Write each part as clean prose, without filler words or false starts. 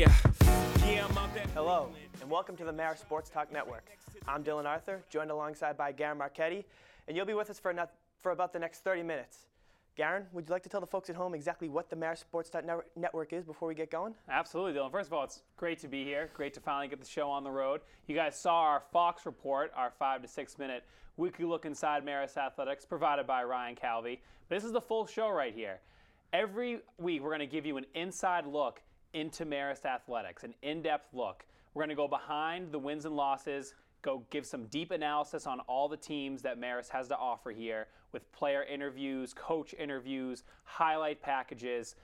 Yeah, I'm out there. Hello, and welcome to the Marist Sports Talk Network. I'm Dylan Arthur, joined alongside by Garrin Marchetti, and you'll be with us for about the next 30 minutes. Garrin, would you like to tell the folks at home exactly what the Marist Sports Talk Network is before we get going? Absolutely, Dylan. First of all, it's great to be here. Great to finally get the show on the road. You guys saw our Fox report, our 5 to 6 minute weekly look inside Marist Athletics, provided by Ryan Calvi. But this is the full show right here. Every week, we're going to give you an inside look into Marist Athletics, an in-depth look. We're going to go behind the wins and losses, go give some deep analysis on all the teams that Marist has to offer here with player interviews, coach interviews, highlight packages.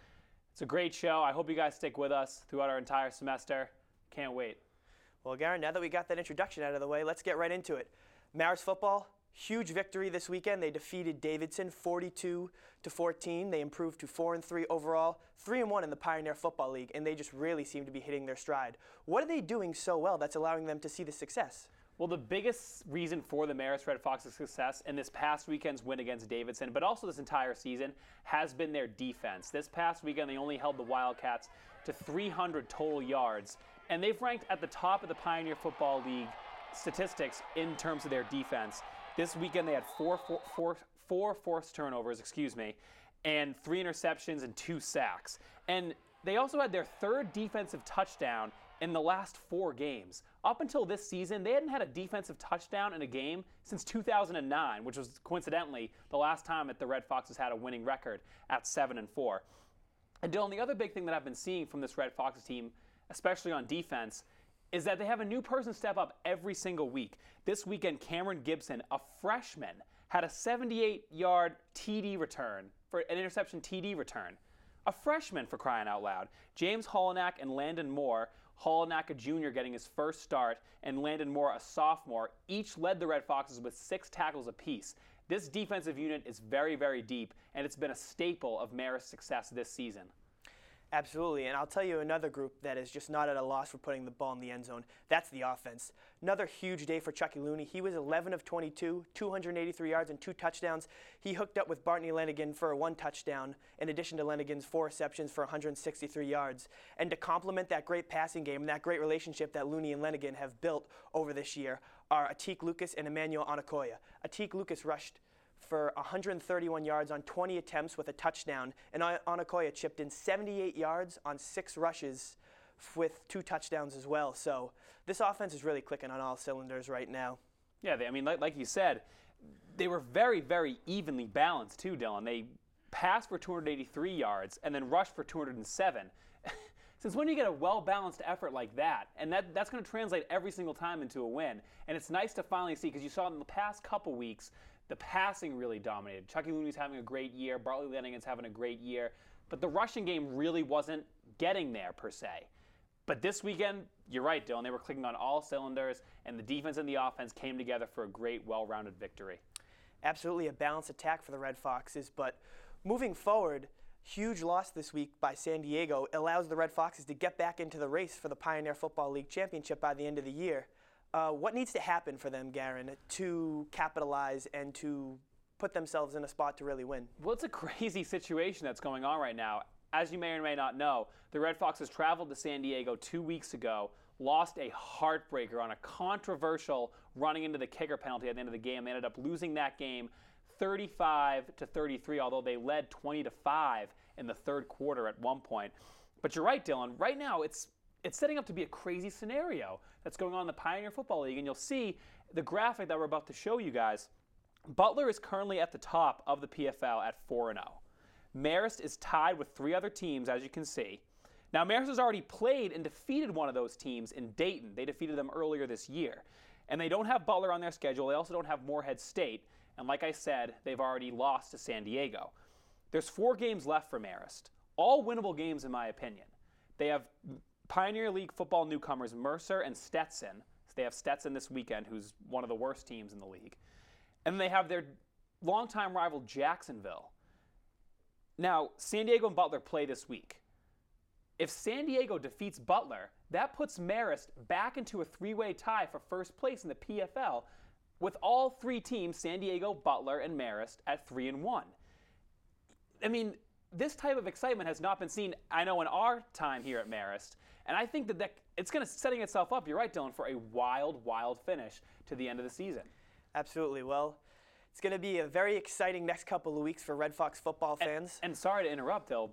It's a great show. I hope you guys stick with us throughout our entire semester. Can't wait. Well, Garrin, now that we got that introduction out of the way, let's get right into it. Marist football, huge victory this weekend. They defeated Davidson 42-14. They improved to 4-3 overall, 3-1 in the Pioneer Football League, and they just really seem to be hitting their stride. What are they doing so well that's allowing them to see the success? Well, the biggest reason for the Marist Red Fox's success in this past weekend's win against Davidson, but also this entire season, has been their defense. This past weekend, they only held the Wildcats to 300 total yards, and they've ranked at the top of the Pioneer Football League statistics in terms of their defense. This weekend, they had four forced turnovers, and 3 interceptions and 2 sacks. And they also had their third defensive touchdown in the last 4 games. Up until this season, they hadn't had a defensive touchdown in a game since 2009, which was coincidentally the last time that the Red Foxes had a winning record at 7-4. And Dylan, the other big thing that I've been seeing from this Red Foxes team, especially on defense, is that they have a new person step up every single week. This weekend, Cameron Gibson, a freshman, had a 78-yard TD return, for an interception TD return. A freshman, for crying out loud. James Holonak and Landon Moore, Holonak a junior getting his first start, and Landon Moore a sophomore, each led the Red Foxes with 6 tackles apiece. This defensive unit is very, very deep, and it's been a staple of Marist's success this season. Absolutely, and I'll tell you another group that is just not at a loss for putting the ball in the end zone. That's the offense. Another huge day for Chucky Looney. He was 11 of 22, 283 yards and 2 touchdowns. He hooked up with Bartney Lenigan for 1 touchdown, in addition to Lenigan's 4 receptions for 163 yards. And to complement that great passing game and that great relationship that Looney and Lenigan have built over this year are Atik Lucas and Emmanuel Anakoya. Atik Lucas rushed for 131 yards on 20 attempts with a touchdown, and Anakoya chipped in 78 yards on 6 rushes with 2 touchdowns as well. So this offense is really clicking on all cylinders right now. Yeah, like you said, they were very, very evenly balanced too, Dylan. They passed for 283 yards and then rushed for 207. Since when do you get a well-balanced effort like that? And that's going to translate every single time into a win. And it's nice to finally see, because you saw in the past couple weeks, the passing really dominated. Chucky Looney's having a great year. Bartley Lenigan's having a great year. But the rushing game really wasn't getting there, per se. But this weekend, you're right, Dylan. They were clicking on all cylinders, and the defense and the offense came together for a great, well-rounded victory. Absolutely a balanced attack for the Red Foxes. But moving forward, huge loss this week by San Diego allows the Red Foxes to get back into the race for the Pioneer Football League Championship by the end of the year. What needs to happen for them, Garrin, to capitalize and to put themselves in a spot to really win? Well, it's a crazy situation that's going on right now. As you may or may not know, the Red Foxes traveled to San Diego 2 weeks ago, lost a heartbreaker on a controversial running into the kicker penalty at the end of the game. They ended up losing that game 35-33, although they led 20-5 in the third quarter at one point. But you're right, Dylan. Right now, it's setting up to be a crazy scenario that's going on in the Pioneer Football League, and you'll see the graphic that we're about to show you guys. Butler is currently at the top of the PFL at 4-0. Marist is tied with 3 other teams, as you can see. Now, Marist has already played and defeated one of those teams in Dayton. They defeated them earlier this year. And they don't have Butler on their schedule. They also don't have Morehead State. And like I said, they've already lost to San Diego. There's 4 games left for Marist. All winnable games, in my opinion. They have Pioneer League football newcomers Mercer and Stetson. So they have Stetson this weekend, who's one of the worst teams in the league. And then they have their longtime rival Jacksonville. Now, San Diego and Butler play this week. If San Diego defeats Butler, that puts Marist back into a 3-way tie for first place in the PFL, with all 3 teams, San Diego, Butler, and Marist, at 3-1. I mean, this type of excitement has not been seen, I know, in our time here at Marist. And I think that it's going to setting itself up, you're right, Dylan, for a wild, wild finish to the end of the season. Absolutely. Well, it's going to be a very exciting next couple of weeks for Red Fox football fans. And sorry to interrupt, Dill,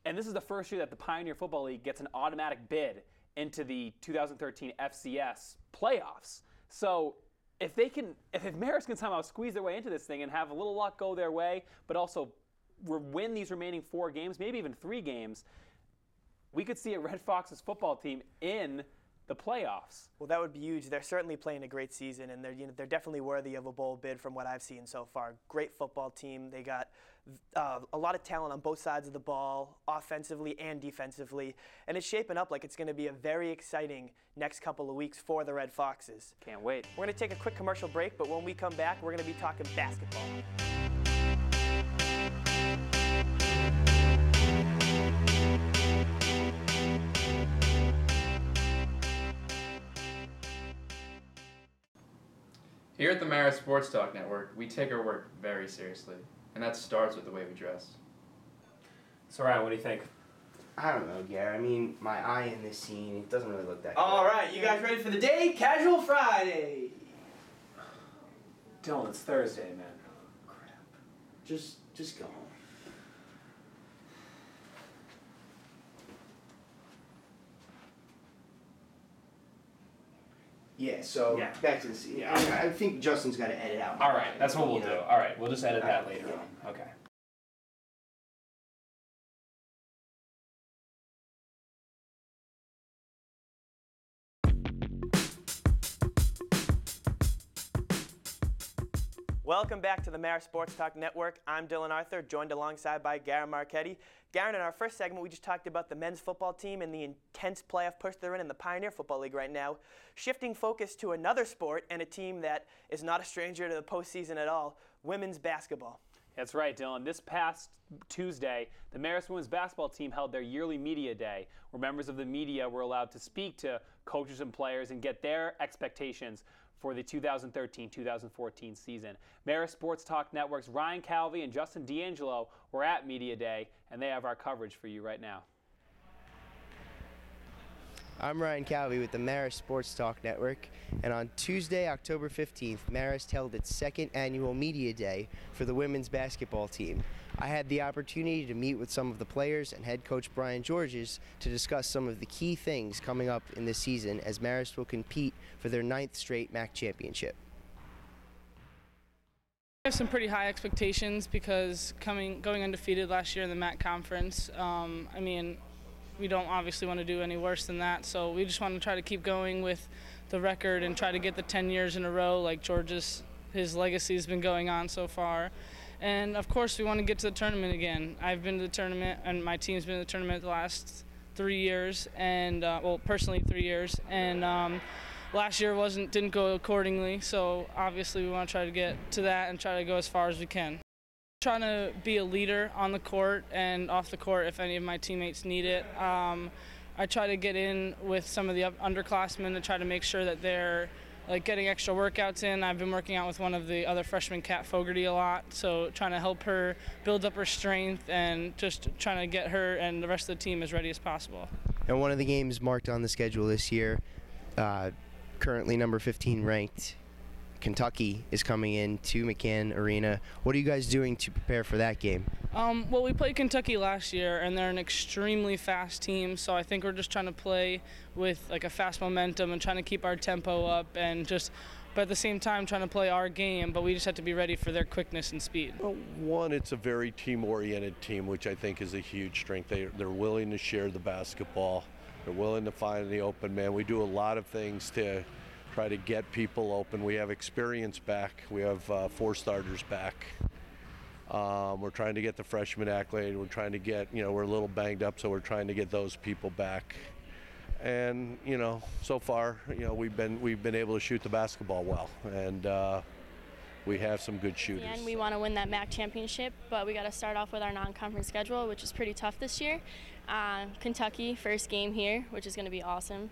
and this is the first year that the Pioneer Football League gets an automatic bid into the 2013 FCS playoffs. So if Marist can somehow squeeze their way into this thing and have a little luck go their way, but also win these remaining 4 games, maybe even 3 games, we could see a Red Foxes football team in the playoffs. Well, that would be huge. They're certainly playing a great season, and they're definitely worthy of a bowl bid from what I've seen so far. Great football team. They got a lot of talent on both sides of the ball, offensively and defensively, and it's shaping up like it's going to be a very exciting next couple of weeks for the Red Foxes. Can't wait. We're going to take a quick commercial break, but when we come back, we're going to be talking basketball. Here at the Marist Sports Talk Network, we take our work very seriously, and that starts with the way we dress. So, Ryan, what do you think? I don't know, Garrett. I mean, my eye in this scene, it doesn't really look that good. All right, you guys ready for the day? Casual Friday. Dylan, it's Thursday, man. Crap. Just go home. Yeah, so back to the scene. Yeah. I think Justin's got to edit out. All right, that's what we'll do. All right, we'll just edit that later on. Okay. Welcome back to the Marist Sports Talk Network. I'm Dylan Arthur, joined alongside by Garrin Marchetti. Garrin, in our first segment, we just talked about the men's football team and the intense playoff push they're in the Pioneer Football League right now. Shifting focus to another sport and a team that is not a stranger to the postseason at all, women's basketball. That's right, Dylan. This past Tuesday, the Marist women's basketball team held their yearly media day, where members of the media were allowed to speak to coaches and players and get their expectations for the 2013-2014 season. Marist Sports Talk Network's Ryan Calvi and Justin D'Angelo were at Media Day, and they have our coverage for you right now. I'm Ryan Calvi with the Marist Sports Talk Network, and on Tuesday, October 15th, Marist held its second annual Media Day for the women's basketball team. I had the opportunity to meet with some of the players and head coach Brian Georges to discuss some of the key things coming up in this season as Marist will compete for their 9th straight MAC championship. I have some pretty high expectations because going undefeated last year in the MAC conference, I mean, we don't obviously want to do any worse than that, so we just want to try to keep going with the record and try to get the 10 years in a row like George's, his legacy has been going on so far. And of course we want to get to the tournament again. I've been to the tournament and my team's been to the tournament the last 3 years, and well, personally 3 years, and last year didn't go accordingly, so obviously we want to try to get to that and try to go as far as we can. Trying to be a leader on the court and off the court if any of my teammates need it. I try to get in with some of the underclassmen to try to make sure that they're getting extra workouts in. I've been working out with one of the other freshmen, Kat Fogarty, a lot, so trying to help her build up her strength and just trying to get her and the rest of the team as ready as possible. And one of the games marked on the schedule this year, currently number 15 ranked, Kentucky is coming in to McCann Arena. What are you guys doing to prepare for that game? Well, we played Kentucky last year, and they're an extremely fast team, so I think we're just trying to play with a fast momentum and trying to keep our tempo up and but at the same time trying to play our game, but we just have to be ready for their quickness and speed. Well, one, it's a very team-oriented team, which I think is a huge strength. They're willing to share the basketball. They're willing to find the open man. We do a lot of things to try to get people open. We have experience back. We have 4 starters back. We're trying to get the freshmen acclimated. We're trying to get, we're a little banged up, so we're trying to get those people back. And, so far, we've been able to shoot the basketball well, and we have some good shooters. And we want to win that MAC championship, but we got to start off with our non-conference schedule, which is pretty tough this year. Kentucky, first game here, which is going to be awesome.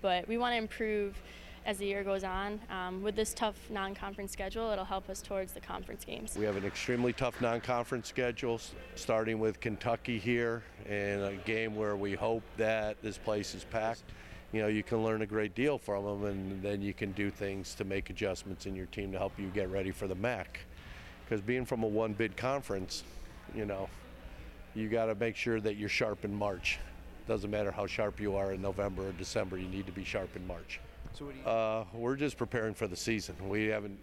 But we want to improve as the year goes on. With this tough non-conference schedule, it'll help us towards the conference games. We have an extremely tough non-conference schedule, starting with Kentucky here, and a game where we hope that this place is packed. You know, you can learn a great deal from them, and then you can do things to make adjustments in your team to help you get ready for the MAC. Because being from a one-bid conference, you know, you got to make sure that you're sharp in March. Doesn't matter how sharp you are in November or December, you need to be sharp in March. So what do you We're just preparing for the season. We haven't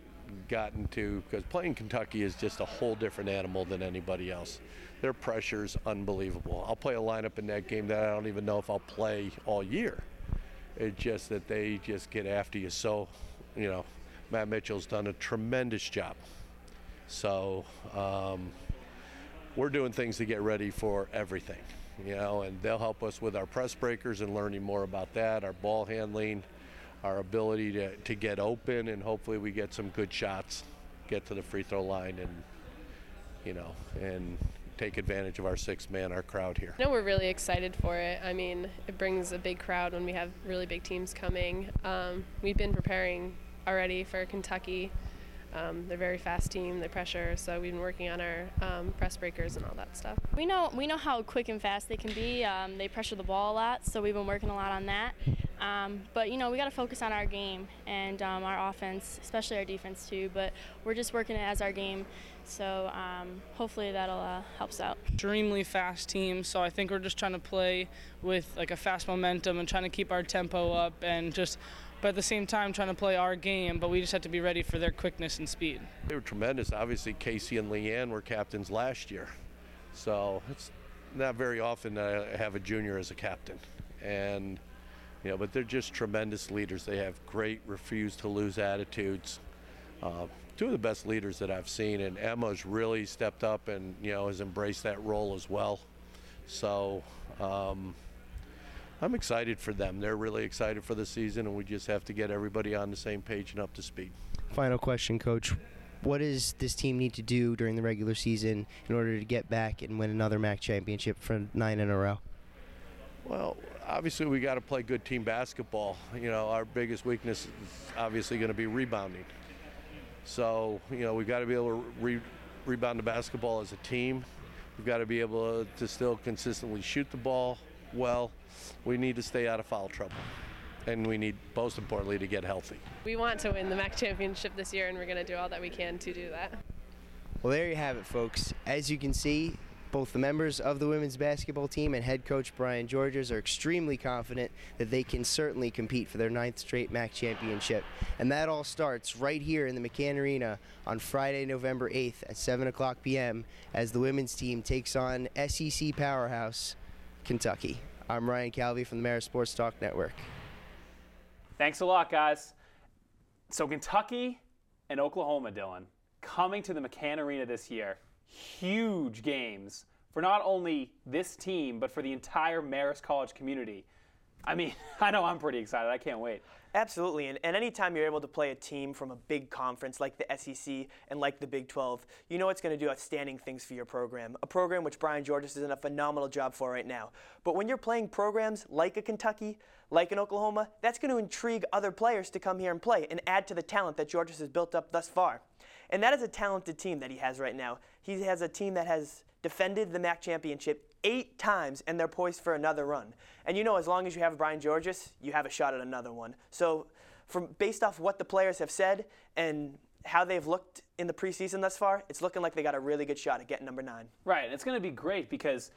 gotten to, because playing Kentucky is just a whole different animal than anybody else. Their pressure's unbelievable. I'll play a lineup in that game that I don't even know if I'll play all year. It's just that they just get after you. So, you know, Matt Mitchell's done a tremendous job. So we're doing things to get ready for everything, you know, and they'll help us with our press breakers and learning more about that, our ball handling, our ability to get open, and hopefully we get some good shots, get to the free throw line, and, you know, and take advantage of our sixth man, our crowd here. I know we're really excited for it. I mean, it brings a big crowd when we have really big teams coming. We've been preparing already for Kentucky. They're a very fast team, they pressure, so we've been working on our press breakers and all that stuff. We know how quick and fast they can be. They pressure the ball a lot, so we've been working a lot on that. But, you know, we got to focus on our game and our offense, especially our defense too, but we're just working it as our game, so hopefully that'll help us out. Extremely fast team, so I think we're just trying to play with like a fast momentum and trying to keep our tempo up, and just, but at the same time trying to play our game, but we just have to be ready for their quickness and speed. They were tremendous. Obviously, Casey and Leanne were captains last year, so it's not very often that I have a junior as a captain. And, you know, but they're just tremendous leaders. They have great refuse-to-lose attitudes. Two of the best leaders that I've seen, and Emma's really stepped up and, you know, has embraced that role as well. So I'm excited for them. They're really excited for the season, and we just have to get everybody on the same page and up to speed. Final question, Coach. What does this team need to do during the regular season in order to get back and win another MAC championship for 9 in a row? Well, obviously we got to play good team basketball. You know, our biggest weakness is obviously going to be rebounding. So, you know, we've got to be able to rebound the basketball as a team. We've got to be able to still consistently shoot the ball well. We need to stay out of foul trouble, and we need, most importantly, to get healthy. We want to win the MAC championship this year, and we're going to do all that we can to do that. Well, there you have it, folks. As you can see, both the members of the women's basketball team and head coach Brian Georges are extremely confident that they can certainly compete for their 9th straight MAC championship. And that all starts right here in the McCann Arena on Friday, November 8th at 7 o'clock p.m. as the women's team takes on SEC powerhouse Kentucky. I'm Ryan Calvi from the Marist Sports Talk Network. Thanks a lot, guys. So Kentucky and Oklahoma, Dylan, coming to the McCann Arena this year. Huge games for not only this team, but for the entire Marist College community. I mean, I know I'm pretty excited. I can't wait. Absolutely, and anytime you're able to play a team from a big conference like the SEC and like the Big 12, you know it's going to do outstanding things for your program, a program which Brian Georges is doing a phenomenal job for right now. But when you're playing programs like a Kentucky, like an Oklahoma, that's going to intrigue other players to come here and play and add to the talent that Georges has built up thus far. And that is a talented team that he has right now. He has a team that has defended the MAC championship 8 times, and they're poised for another run. And you know, as long as you have Brian Georges, you have a shot at another one. So based off what the players have said and how they've looked in the preseason thus far, it's looking like they got a really good shot at getting number 9. Right, and it's going to be great because,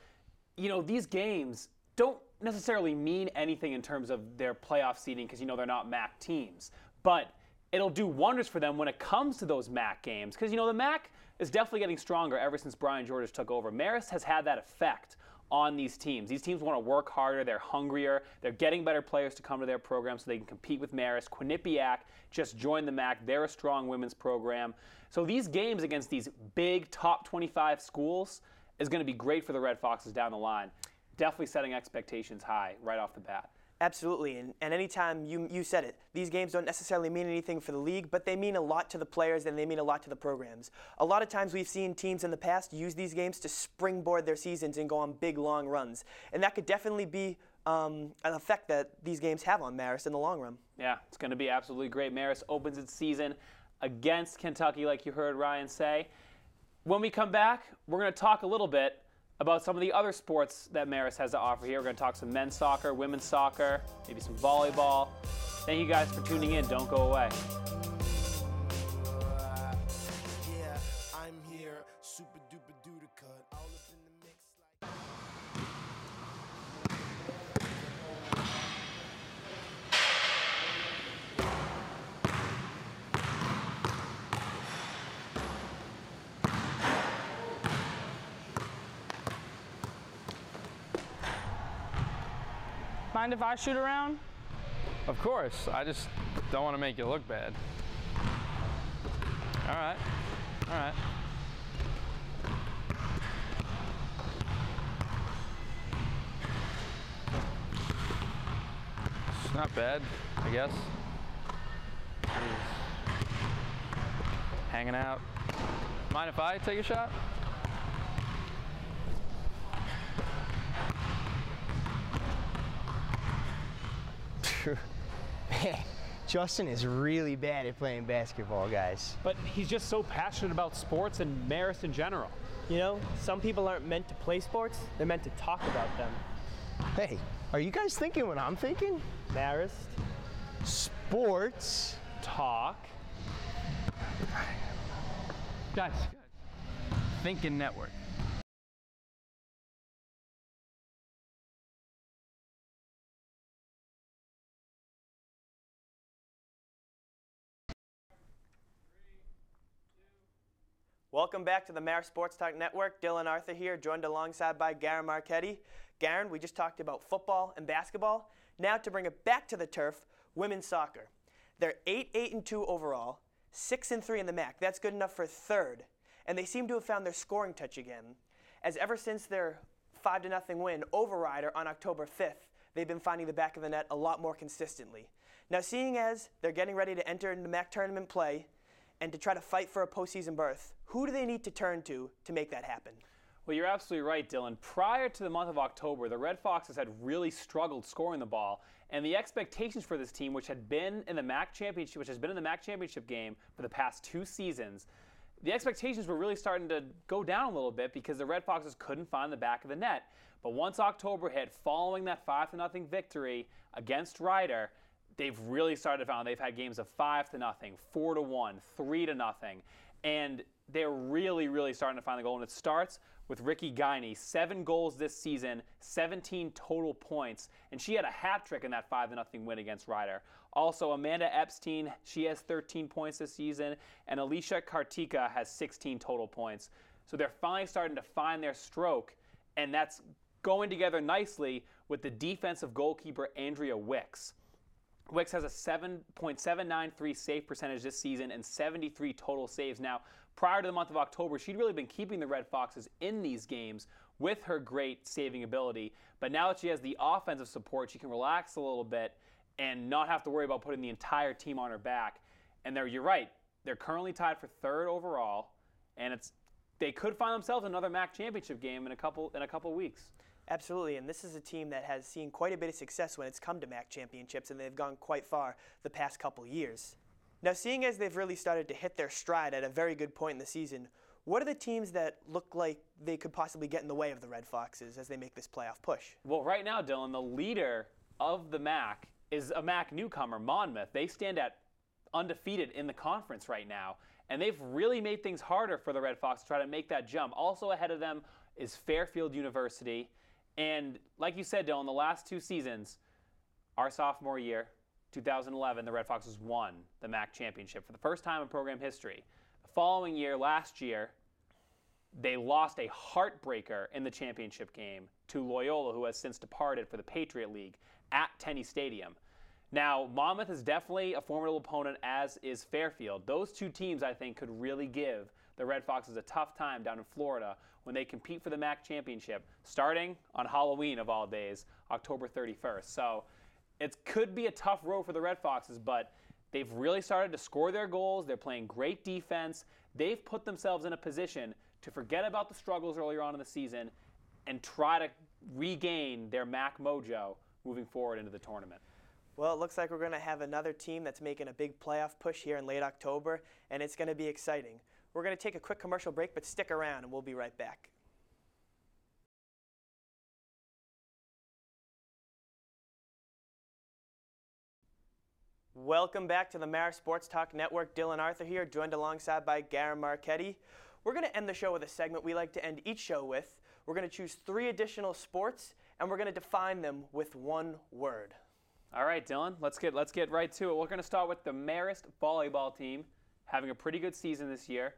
you know, these games don't necessarily mean anything in terms of their playoff seeding because, you know, they're not MAC teams. But it'll do wonders for them when it comes to those MAC games because, you know, the MAC is definitely getting stronger ever since Brian Georges took over. Marist has had that effect on these teams. These teams want to work harder, they're hungrier, they're getting better players to come to their program so they can compete with Marist. Quinnipiac just joined the MAC. They're a strong women's program. So these games against these big top 25 schools is going to be great for the Red Foxes down the line. Definitely setting expectations high right off the bat. Absolutely, and anytime you said it, these games don't necessarily mean anything for the league, but they mean a lot to the players and they mean a lot to the programs. A lot of times we've seen teams in the past use these games to springboard their seasons and go on big, long runs, and that could definitely be an effect that these games have on Marist in the long run. Yeah, it's going to be absolutely great. Marist opens its season against Kentucky, like you heard Ryan say. When we come back, we're going to talk a little bit about some of the other sports that Marist has to offer here. We're going to talk some men's soccer, women's soccer, maybe some volleyball. Thank you guys for tuning in. Don't go away. Yeah, I'm here, super duper duper cut, all up in the mix like. Mind if I shoot around? Of course. I just don't want to make you look bad. All right. All right. It's not bad, I guess. Jeez. Hanging out. Mind if I take a shot? Justin is really bad at playing basketball, guys. But he's just so passionate about sports and Marist in general. You know, some people aren't meant to play sports, they're meant to talk about them. Hey, are you guys thinking what I'm thinking? Marist. Sports. Talk. Guys. Thinking Network. Welcome back to the Marist Sports Talk Network. Dylan Arthur here, joined alongside by Garrin Marchetti. Garrin, we just talked about football and basketball. Now to bring it back to the turf, women's soccer. They're 8-2 overall, 6-3 in the MAC. That's good enough for third. And they seem to have found their scoring touch again, as ever since their 5-0 win over Rider on October 5th, they've been finding the back of the net a lot more consistently. Now, seeing as they're getting ready to enter into MAC tournament play and to try to fight for a postseason berth, who do they need to turn to make that happen? Well, you're absolutely right, Dylan. Prior to the month of October, the Red Foxes had really struggled scoring the ball, and the expectations for this team, which has been in the MAC championship game for the past 2 seasons, the expectations were really starting to go down a little bit because the Red Foxes couldn't find the back of the net. But once October hit, following that 5-0 victory against Rider, they've really started to find they've had games of 5-0, 4-1, 3-0, and they're really starting to find the goal. And it starts with Ricky Guiney, 7 goals this season, 17 total points, and she had a hat trick in that 5-0 win against Rider. Also, Amanda Epstein, she has 13 points this season, and Alicia Kartika has 16 total points. So they're finally starting to find their stroke, and that's going together nicely with the defensive goalkeeper Andrea Wicks. Wicks has a 7.793 save percentage this season and 73 total saves. Now, prior to the month of October, she'd really been keeping the Red Foxes in these games with her great saving ability. But now that she has the offensive support, she can relax a little bit and not have to worry about putting the entire team on her back. And you're right, they're currently tied for 3rd overall, and they could find themselves another MAC championship game in a couple weeks. Absolutely, and this is a team that has seen quite a bit of success when it's come to MAC championships, and they've gone quite far the past couple years. Now, seeing as they've really started to hit their stride at a very good point in the season, what are the teams that look like they could possibly get in the way of the Red Foxes as they make this playoff push? Well, right now, Dylan, the leader of the MAC is a MAC newcomer, Monmouth. They stand at undefeated in the conference right now, and they've really made things harder for the Red Fox to try to make that jump. Also ahead of them is Fairfield University. And like you said, Dylan, the last 2 seasons, our sophomore year, 2011, the Red Foxes won the MAC championship for the first time in program history. The following year, last year, they lost a heartbreaker in the championship game to Loyola, who has since departed for the Patriot League at Tenney Stadium. Now, Monmouth is definitely a formidable opponent, as is Fairfield. Those 2 teams, I think, could really give the Red Foxes a tough time down in Florida when they compete for the MAC championship, starting on Halloween of all days, October 31st. So it could be a tough road for the Red Foxes, but they've really started to score their goals. They're playing great defense. They've put themselves in a position to forget about the struggles earlier on in the season and try to regain their MAC mojo moving forward into the tournament. Well, it looks like we're going to have another team that's making a big playoff push here in late October, and it's going to be exciting. We're going to take a quick commercial break, but stick around, and we'll be right back. Welcome back to the Marist Sports Talk Network. Dylan Arthur here, joined alongside by Garrin Marchetti. We're going to end the show with a segment we like to end each show with. We're going to choose 3 additional sports, and we're going to define them with one word. All right, Dylan, let's get right to it. We're going to start with the Marist volleyball team, having a pretty good season this year.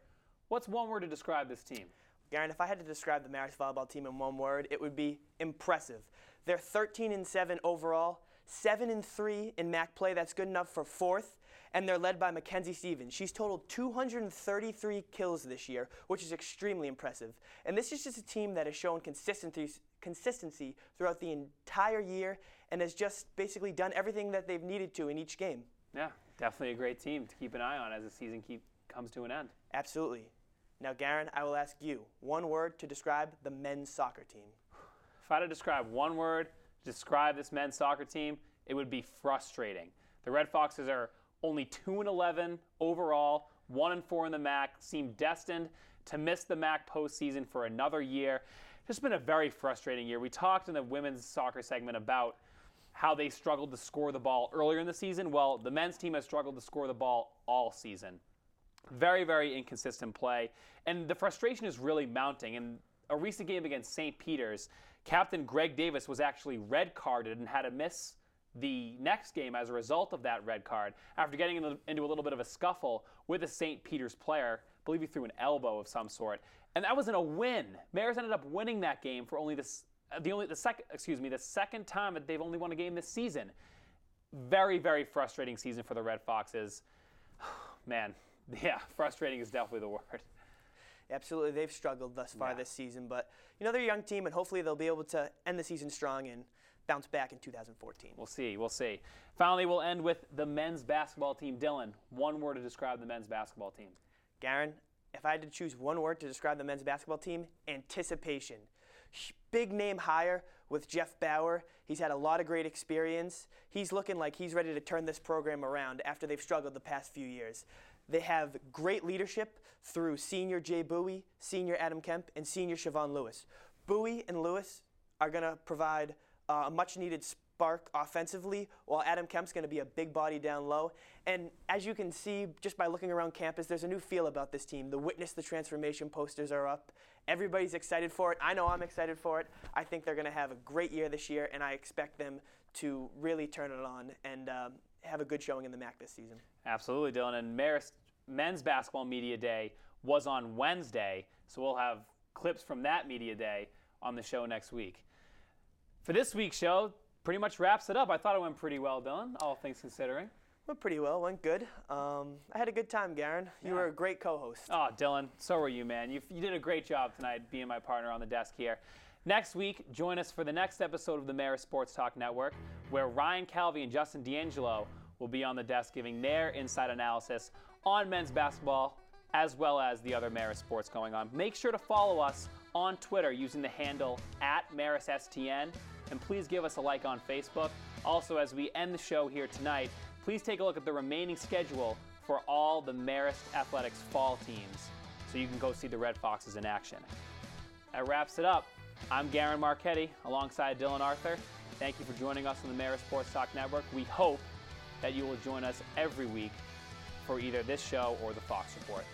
What's one word to describe this team? Garrin, if I had to describe the Marist volleyball team in one word, it would be impressive. They're 13-7 overall, 7-3 in MAC play. That's good enough for 4th. And they're led by Mackenzie Stevens. She's totaled 233 kills this year, which is extremely impressive. And this is just a team that has shown consistency throughout the entire year and has just basically done everything that they've needed to in each game. Yeah, definitely a great team to keep an eye on as the season comes to an end. Absolutely. Now, Garrin, I will ask you one word to describe the men's soccer team. If I had to describe one word to describe this men's soccer team, it would be frustrating. The Red Foxes are only 2-11 overall, 1-4 in the MAC, seem destined to miss the MAC postseason for another year. It's been a very frustrating year. We talked in the women's soccer segment about how they struggled to score the ball earlier in the season. Well, the men's team has struggled to score the ball all season. Very, very inconsistent play. And the frustration is really mounting. In a recent game against St. Peter's, Captain Greg Davis was actually red carded and had to miss the next game as a result of that red card after getting into a little bit of a scuffle with a St. Peter's player. I believe he threw an elbow of some sort. And that wasn't a win. Marist ended up winning that game for only the second time that they've only won a game this season. Very, very frustrating season for the Red Foxes. Man, yeah, frustrating is definitely the word. Absolutely, they've struggled thus far this season, but they're a young team, and hopefully they'll be able to end the season strong and bounce back in 2014. We'll see. Finally, we'll end with the men's basketball team. Dylan, one word to describe the men's basketball team. Garrin, if I had to choose one word to describe the men's basketball team, anticipation. Big name hire with Jeff Bauer. He's had a lot of great experience. He's looking like he's ready to turn this program around after they've struggled the past few years. They have great leadership through senior Jay Bowie, senior Adam Kemp, and senior Siobhan Lewis. Bowie and Lewis are going to provide a much-needed spark offensively, while Adam Kemp's going to be a big body down low. And as you can see, just by looking around campus, there's a new feel about this team. The Witness the Transformation posters are up. Everybody's excited for it. I know I'm excited for it. I think they're going to have a great year this year, and I expect them to really turn it on and have a good showing in the MAC this season. Absolutely, Dylan. And Marist Men's Basketball Media Day was on Wednesday, so we'll have clips from that Media Day on the show next week. For this week's show, pretty much wraps it up. I thought it went pretty well, Dylan, all things considering. Went pretty well, went good. I had a good time, Garrin. You were a great co-host. Oh, Dylan, so were you, man. You did a great job tonight being my partner on the desk here. Next week, join us for the next episode of the Marist Sports Talk Network, where Ryan Calvi and Justin D'Angelo will be on the desk giving their inside analysis on men's basketball as well as the other Marist sports going on. Make sure to follow us on Twitter using the handle @MaristSTN, and please give us a like on Facebook. Also, as we end the show here tonight, please take a look at the remaining schedule for all the Marist Athletics fall teams so you can go see the Red Foxes in action. That wraps it up. I'm Garrin Marchetti alongside Dylan Arthur. Thank you for joining us on the Marist Sports Talk Network. We hope that you will join us every week for either this show or the Fox Report.